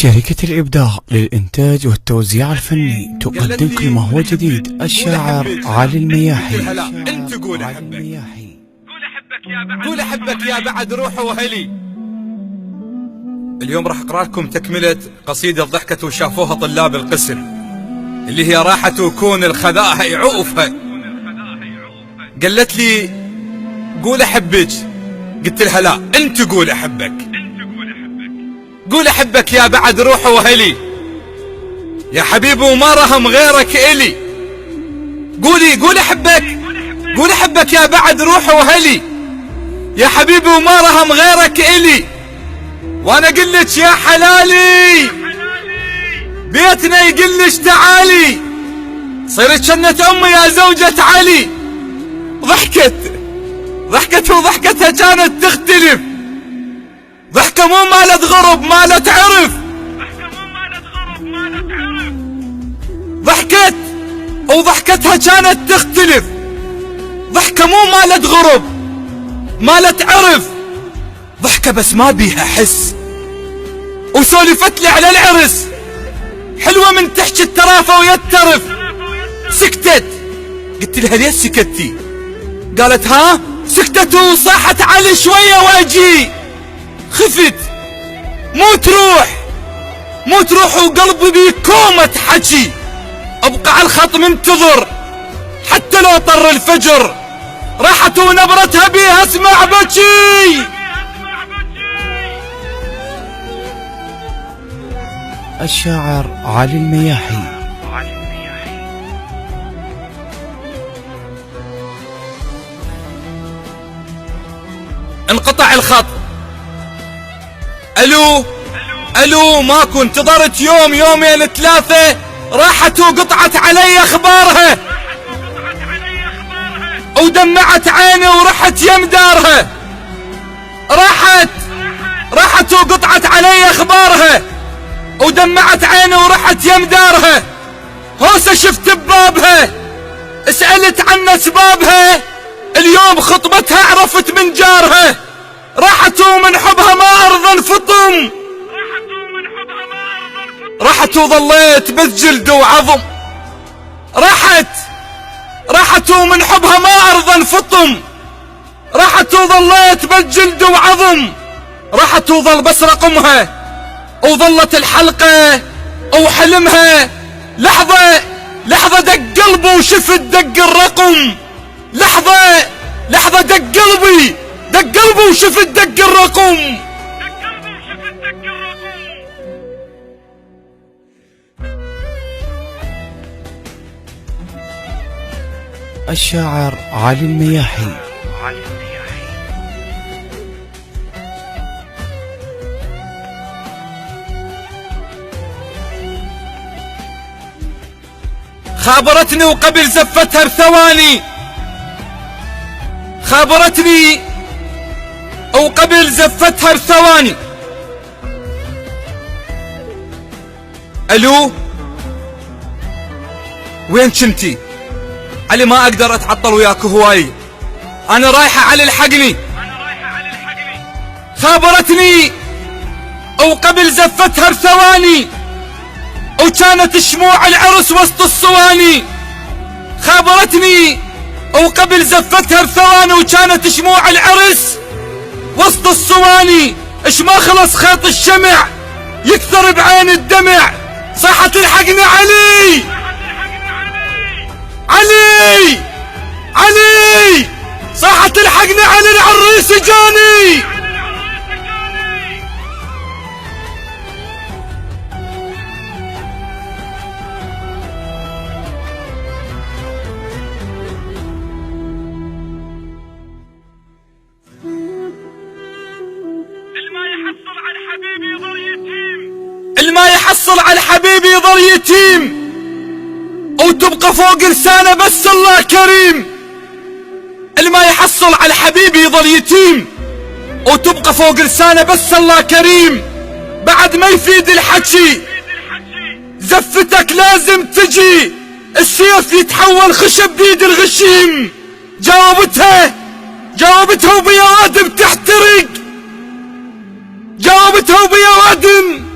شركة الإبداع للإنتاج والتوزيع الفني تقدم كل ما هو جديد. الشاعر علي المياحي. انت قول احبك، قول احبك يا بعد روحه وهلي. اليوم راح اقرا لكم تكملة قصيدة ضحكت وشافوها طلاب القسم، اللي هي راحت وكون الخذاها يعوفها. قالت لي قول احبك، قلت لها لا انت قول احبك. قول احبك يا بعد روحه وهلي، يا حبيبي وما رهم غيرك الي. قول احبك، قول احبك يا بعد روحه وهلي، يا حبيبي وما رهم غيرك الي. وانا قلت يا حلالي بيتنا يقلش تعالي، صيرت شنة امي يا زوجة علي. ضحكت وضحكتها كانت تختلف، ضحكة مو مالت غرب مالت عرف. ضحكت وضحكتها كانت تختلف، ضحكة مو مالت غرب مالت عرف. ضحكة بس ما بيها حس، وسولفت لي على العرس حلوة من تحكي الترافة ويترف. سكتت، قلت لها ليش سكتي؟ قالت ها سكتت وصاحت علي شوية واجي. خفت مو تروح وقلبي بكومة حكي. ابقى على الخط منتظر حتى لو طر الفجر، راحت ونبرتها بيها اسمع بكي. الشاعر علي المياحي. انقطع الخط. الو ماكو، انتظرت يوم يومين ثلاثة، راحت وقطعت علي اخبارها ودمعت عيني ورحت يم دارها. راحت وقطعت علي اخبارها ودمعت عيني ورحت يم دارها. هوسه شفت ببابها سألت عن اسبابها، اليوم خطبتها عرفت من جارها. راحت ومن حبها ما ارضى انفطم، راحت وظليت بس جلد وعظم. راحت ومن حبها ما ارضى انفطم، راحت وظليت بس جلد وعظم. راحت وظل بس رقمها وظلت الحلقة وحلمها. لحظة دق قلبي وشفت دق الرقم. لحظة دق قلبي وشفت دق الرقم. الشاعر علي المياحي. خابرتني وقبل زفتها بثواني، خابرتني وقبل زفتها بثواني. الو وين كنتي؟ علي ما اقدر اتعطل وياك هواي، انا رايحة علي الحقني. خابرتني وقبل زفتها بثواني، وكانت شموع العرس وسط الصواني. خابرتني وقبل زفتها بثواني، وكانت شموع العرس وسط الصواني. اش ما خلص خيط الشمع يكثر بعين الدمع. صاحت الحقني علي صاحت الحقني علي العريس جاني. الما يحصل على حبيبي يظل يتيم، وتبقى فوق لسانه بس الله كريم. الما يحصل على حبيبي يظل يتيم، وتبقى فوق لسانه بس الله كريم. بعد ما يفيد الحكي زفتك لازم تجي، السيف يتحول خشب بيد الغشيم. جاوبتها وبيا وادم تحترق، جاوبتها وبيا وادم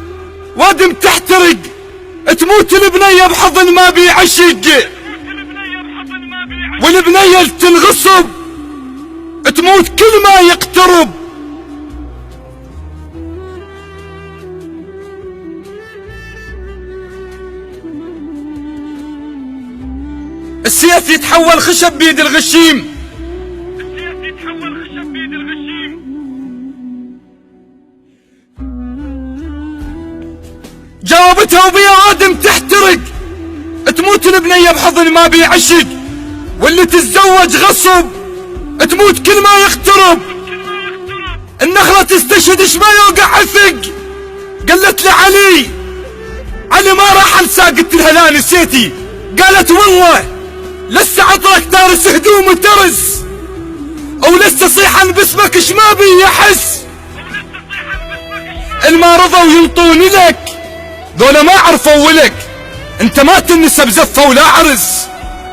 تموت البنية بحضن ما بيعشق، والبنية تنغصب تموت كل ما يقترب. السيف يتحول خشب بيد الغشيم، جاوبتها وبيا آدم تحترق، تموت البنية بحضن ما بيعشق، واللي تتزوج غصب تموت كل ما يقترب. النخلة تستشهد اش ما يوقع عثق، قالت لعلي علي ما راح انسى، قلت لها لا نسيتي، قالت والله لسه عطرك دارس هدوم وترس، ولسه صيحا باسمك اش ما بي يحس. الما رضوا ينطوني لك ذولا ما عرفوا ولك، انت ما تنسى بزفة ولا عرس،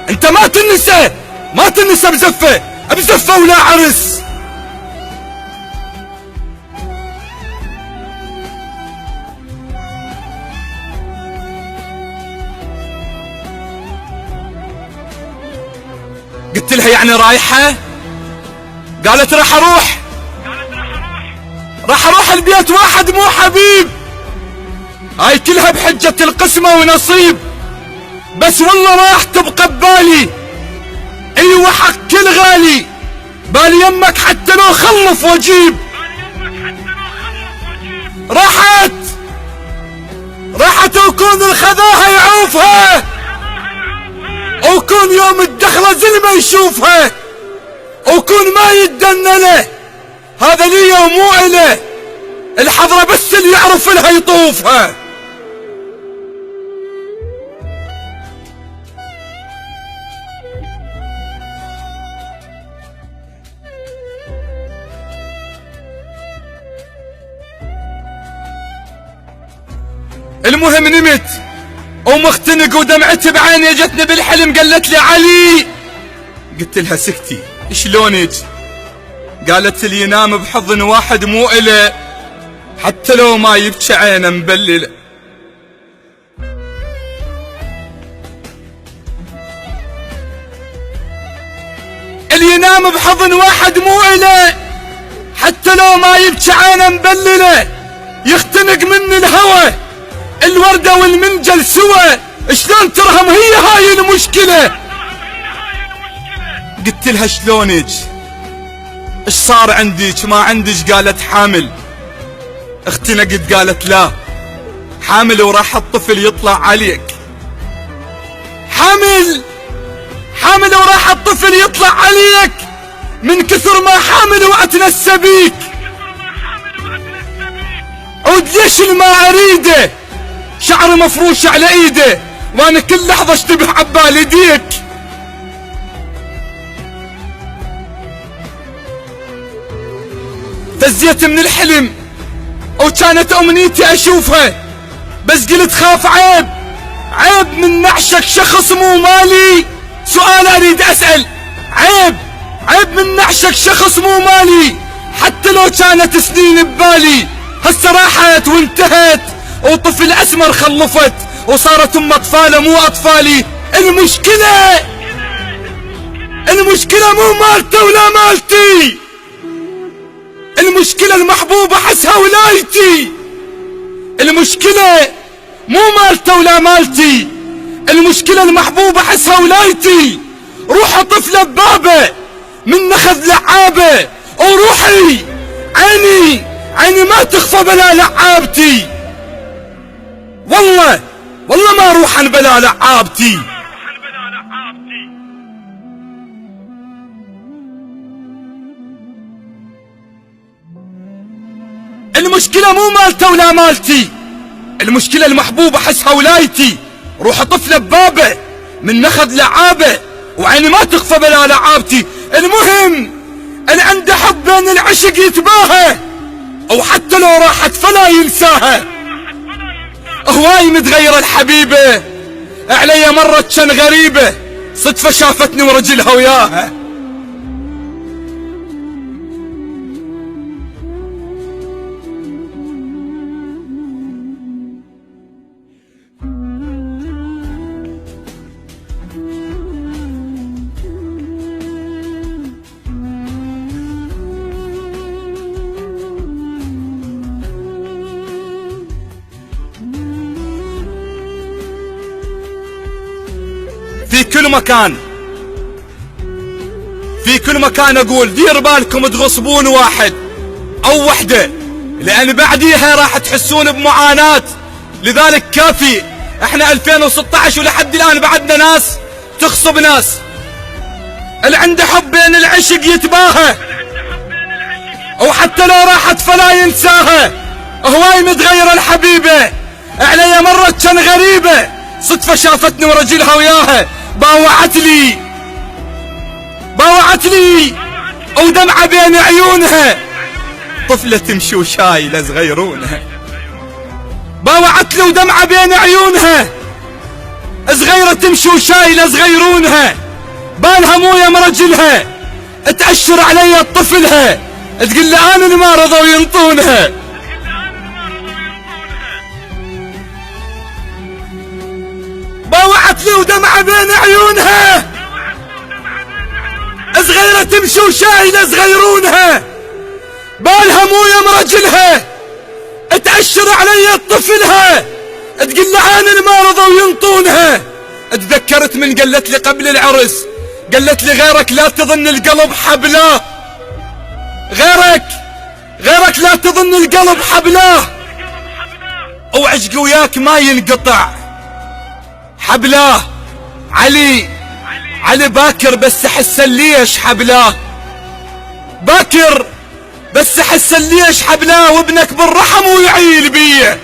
انت ما تنسى بزفة ولا عرس. قلت لها يعني رايحة؟ قالت راح اروح البيت واحد مو حبيب، هاي كلها بحجة القسمة ونصيب، بس والله راح تبقى ببالي، ايوه حق كل غالي، بالي يمك حتى لو خلف واجيب. راحت وكون الخذاها يعوفها، وكون يوم الدخلة زي ما يشوفها، وكون ما يتدنى له، هذا لي ومو إله، الحضرة بس اللي يعرف لها يطوفها. المهم نمت ومختنق ودمعت بعيني، جتني بالحلم قالت لي علي، قلت لها سكتي شلونك؟ قالت لي ينام بحضن واحد مو إله، حتى لو ما يبكي عينه مبلله. اللي ينام بحضن واحد مو إله حتى لو ما يبكي عينه مبلله، يختنق من الهوى الوردة والمنجل سوا، شلون ترهم هي هاي المشكلة؟ قلت لها شلونك؟ ايش صار عندك؟ ما عندك؟ قالت حامل. اختنقت قالت لا حامل وراح الطفل يطلع عليك. حامل وراح الطفل يطلع عليك، من كثر ما حامل واتنسى بيك، عود ليش ما اريده، شعر مفروش على ايده، وانا كل لحظة اشتبه عبالي ديك. فزيت من الحلم وكانت امنيتي اشوفها، بس قلت خاف عيب من نعشق شخص مو مالي. سؤال اريد اسأل، عيب من نعشق شخص مو مالي، حتى لو كانت سنين ببالي، هسه راحت وانتهت وطفل اسمر خلفت، وصارت ام اطفاله مو اطفالي. المشكلة مو مالته ولا مالتي، المشكلة المحبوبة حسها ولايتي. المشكلة مو مالته ولا مالتي، المشكلة المحبوبة حسها ولايتي. روح طفلة ببابه من نخذ لعابه، وروحي عيني ما تخفى بلا لعابتي، والله ما روح بلا لعابتي. المشكلة مو مالته ولا مالتي، المشكلة المحبوبة حسها ولايتي. روح طفلة ببابه من نخذ لعابه، وعيني ما تخفى بلا لعابتي. المهم اللي عنده حب بين العشق يتباهى، او حتى لو راحت فلا ينساها. هواي متغيرة الحبيبة علي مرت كان غريبة، صدفة شافتني ورجلها وياها. في كل مكان، في كل مكان اقول دير بالكم تغصبون واحد او وحدة، لان بعديها راح تحسون بمعاناة. لذلك كافي، احنا 2016 ولحد الان بعدنا ناس تغصب ناس. اللي عنده حب بين العشق يتباهى، او حتى لو راحت فلا ينساها. هواي متغيرة الحبيبة، علي مرت كان غريبة، صدفة شافتني ورجلها وياها باوعت لي ودمعة بين عيونها، طفلة تمشي وشايلة صغيرونها. باوعت لي ودمعة بين عيونها، صغيرة تمشي وشايلة صغيرونها، بالها موية مرجلها، تأشر علي طفلها، تقول لي انا ما رضوا ينطونها. باوعت لي ودمعة بين عيونها، صغيرة تمشي وشايلة صغيرونها، بالها موية مرجلها، تأشر علي طفلها، تقول لي انا ما رضوا ينطونها. تذكرت من قالت لي قبل العرس، قالت لي غيرك لا تظن القلب حبلاه، غيرك لا تظن القلب حبلاه، وعشقي وياك ما ينقطع حبلاه. علي باكر بس احس ليش حبلاه، باكر بس احس ليش حبلاه، وابنك بالرحم ويعيل بيه.